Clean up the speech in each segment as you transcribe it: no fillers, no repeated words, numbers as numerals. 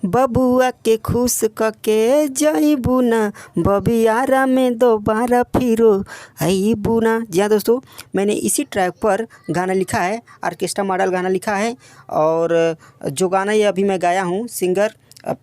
बबुआ के खुश कके जईबू ना बबियारा में दोबारा फिरो अईबू ना। जी हाँ दोस्तों, मैंने इसी ट्रैक पर गाना लिखा है, ऑर्केस्ट्रा मॉडल गाना लिखा है। और जो गाना ये अभी मैं गाया हूँ सिंगर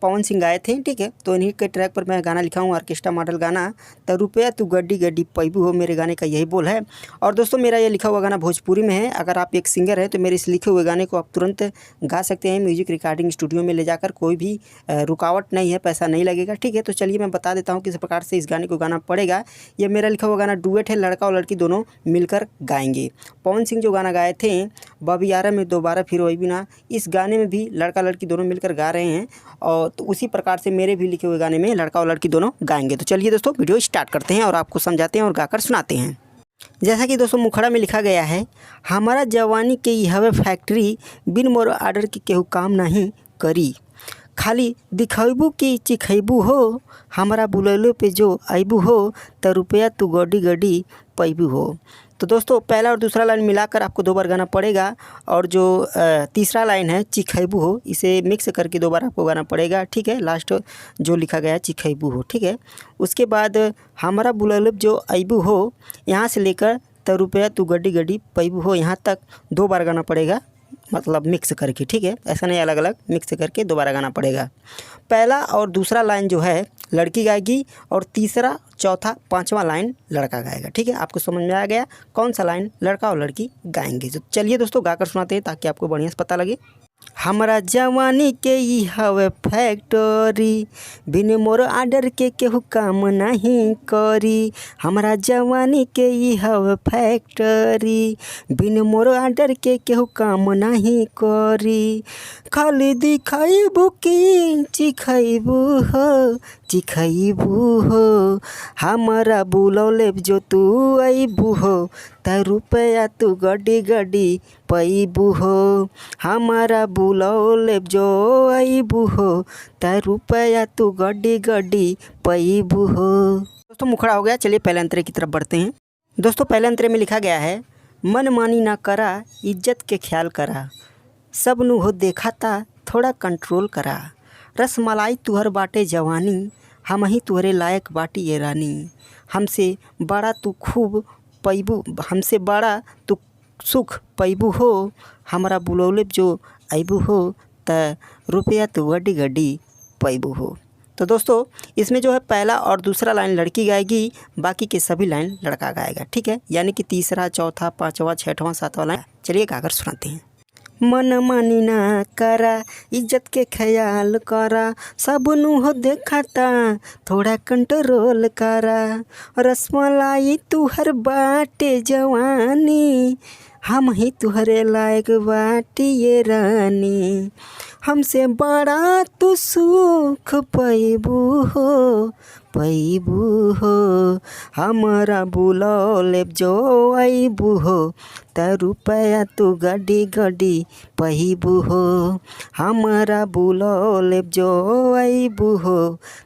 पवन सिंह गाए थे, ठीक है। तो इन्हीं के ट्रैक पर मैं गाना लिखा हूँ ऑर्केस्ट्रा मॉडल गाना। तो रुपया तू गड्डी गड्डी पैबू हो, मेरे गाने का यही बोल है। और दोस्तों मेरा ये लिखा हुआ गाना भोजपुरी में है। अगर आप एक सिंगर है तो मेरे इस लिखे हुए गाने को आप तुरंत गा सकते हैं म्यूजिक रिकॉर्डिंग स्टूडियो में ले जाकर। कोई भी रुकावट नहीं है, पैसा नहीं लगेगा, ठीक है। तो चलिए मैं बता देता हूँ किस प्रकार से इस गाने को गाना पड़ेगा। ये मेरा लिखा हुआ गाना डुएट है, लड़का और लड़की दोनों मिलकर गाएंगे। पवन सिंह जो गाना गाए थे बबियारा में दोबारा फिर वही भी ना, इस गाने में भी लड़का लड़की दोनों मिलकर गा रहे हैं। और तो उसी प्रकार से मेरे भी लिखे हुए गाने में लड़का और लड़की दोनों गाएंगे। तो चलिए दोस्तों वीडियो स्टार्ट करते हैं और आपको समझाते हैं और गाकर सुनाते हैं। जैसा कि दोस्तों मुखड़ा में लिखा गया है, हमारा जवानी के ई हवे फैक्ट्री, बिन मोर आर्डर के केहू काम नहीं करी, खाली दिखैबू कि चिखैबू हो, हमारा बुलैलो पे जो आइबू हो, त रुपया तू गड्डी गड्डी पैबू हो। तो दोस्तों पहला और दूसरा लाइन मिलाकर आपको 2 बार गाना पड़ेगा। और जो तीसरा लाइन है चिखैबू हो, इसे मिक्स करके 2 बार आपको गाना पड़ेगा, ठीक है। लास्ट जो लिखा गया है चिखैबू हो, ठीक है। उसके बाद हमारा बुलैलो जो आइबू हो, यहाँ से लेकर त रुपया तू गड्डी गड्डी पैबू हो, यहाँ तक 2 बार गाना पड़ेगा, मतलब मिक्स करके, ठीक है। ऐसा नहीं, अलग अलग मिक्स करके दोबारा गाना पड़ेगा। पहला और दूसरा लाइन जो है लड़की गाएगी और तीसरा चौथा पांचवा लाइन लड़का गाएगा, ठीक है। आपको समझ में आ गया कौन सा लाइन लड़का और लड़की गाएंगे। तो चलिए दोस्तों गाकर सुनाते हैं ताकि आपको बढ़िया से पता लगे। हमरा जवानी के ई हवे फैक्ट्री, बिन मोर आर्डर के केहू काम नहीं करी, हमरा जवानी के ई हवे फैक्ट्री, बिन मोर आर्डर के केहू काम नहीं करी, खाली दिखाइबू कि चिखैबू हो, चिखैबू हो, हमरा बुलौले जो तू अइबू हो, त रुपया तू गड्डी गड्डी पैबू हो, हमारा बुलौले जो अइबू हो, त रुपया तू गड्डी गड्डी पैबू हो। दोस्तों मुखड़ा हो गया। चलिए पहले अंतरे की तरफ बढ़ते हैं। दोस्तों पहले अंतरे में लिखा गया है, मन मानी ना करा, इज्जत के ख्याल करा, सब नु हो देखाता थोड़ा कंट्रोल करा, रसमलाई तुहर बाटे जवानी, हम ही तुहरे लायक बाटी ये रानी, हमसे बड़ा तू खूब पैबू, हमसे बड़ा तू सुख पैबू हो, हमारा बुलौले जो आइबू हो, त रुपया तू गड्डी गड्डी पैबू हो। तो दोस्तों इसमें जो है पहला और दूसरा लाइन लड़की गाएगी, बाकी के सभी लाइन लड़का गाएगा, ठीक है। यानी कि तीसरा चौथा पाँचवा छठवां सातवां लाइन। चलिए गाकर सुनाते हैं। मन मानी ना करा, इज्जत के ख्याल करा, सब नु हो देखाता थोड़ा कंट्रोल करा, रसमलाई तुहर बाटे जवानी, हम ही तुहरे लायक बाटी ये रानी, हमसे बड़ा तू सुख पैबू हो, पैबू हो, हमारा बुलौले जो आइबू हो, त रुपया तू गड्डी गड्डी पैबू हो, हमारा बुलौले जो आइबू हो,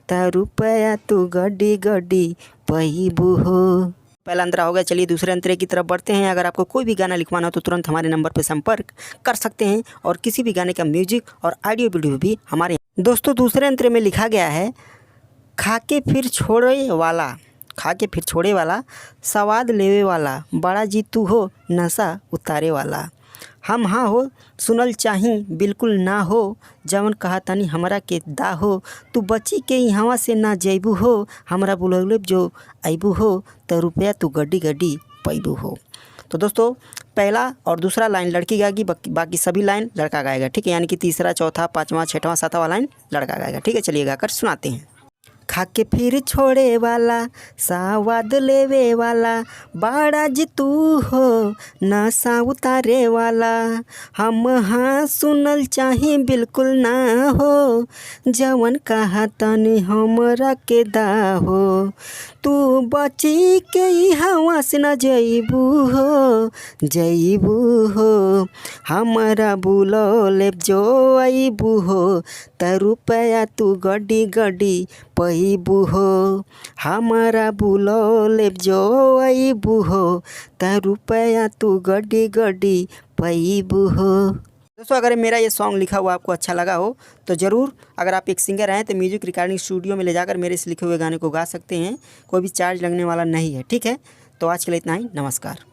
त रुपया तू गड्डी गड्डी पैबू हो। पहला अंतरा हो गया। चलिए दूसरे अंतरे की तरफ बढ़ते हैं। अगर आपको कोई भी गाना लिखवाना हो तो तुरंत हमारे नंबर पर संपर्क कर सकते हैं और किसी भी गाने का म्यूजिक और ऑडियो वीडियो भी हमारे। दोस्तों दूसरे अंतरे में लिखा गया है, खाके फिर छोड़े वाला, खाके फिर छोड़े वाला, स्वाद लेवे वाला, बड़ा जी तू हो नशा उतारे वाला, हम हाँ हो सुनल चाही बिल्कुल ना हो, जवन कहा तनी हमरा के दा हो, तू बची के यहाँ से ना जैबू हो, हमरा बुलौले जो आइबू हो, त रुपया तू गड्डी गड्डी पैबू हो। तो दोस्तों पहला और दूसरा लाइन लड़की गाएगी, बाकी सभी लाइन लड़का गाएगा, ठीक है। यानी कि तीसरा चौथा पाँचवा छठवां सातवां लाइन लड़का गाएगा, ठीक है। चलिए गाकर सुनाते हैं। खाके फिर छोड़े वाला, स्वाद लेवे वाला, बड़ा जी तू हो नशा उतारे वाला, हम हाँ सुनल चाही बिल्कुल ना हो, जवन कहा तनी हमरा के दा हो, तू बची के हवा से न जइबू हो, जइबू हो, हमारा बुलौले जो आइबू हो, त रुपया तू गड्डी गड्डी पैबू हो, हमारा बुलौले जो आइबू हो, त रुपया तू गड्डी गड्डी पैबू हो। दोस्तों अगर मेरा ये सॉन्ग लिखा हुआ आपको अच्छा लगा हो तो ज़रूर, अगर आप एक सिंगर हैं तो म्यूजिक रिकॉर्डिंग स्टूडियो में ले जाकर मेरे इस लिखे हुए गाने को गा सकते हैं। कोई भी चार्ज लगने वाला नहीं है, ठीक है। तो आज के लिए इतना ही, नमस्कार।